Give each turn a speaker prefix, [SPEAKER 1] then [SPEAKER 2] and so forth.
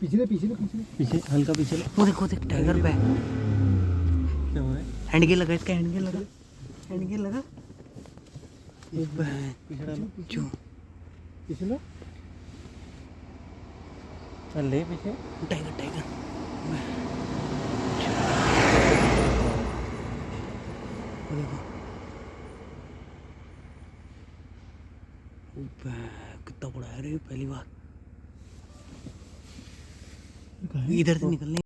[SPEAKER 1] पीछे हल्का पीछे लो।
[SPEAKER 2] वो देखो देख टाइगर पे
[SPEAKER 1] क्या हुआ है?
[SPEAKER 2] हैंड गियर लगा, इसका हैंड गियर लगा, हैंड गियर लगा।
[SPEAKER 1] पीछे डालो।
[SPEAKER 2] जो
[SPEAKER 1] पीछे लो। चल ले पीछे।
[SPEAKER 2] टाइगर टाइगर वो देखो कितना बड़ा है रे, पहली बार इधर से निकलने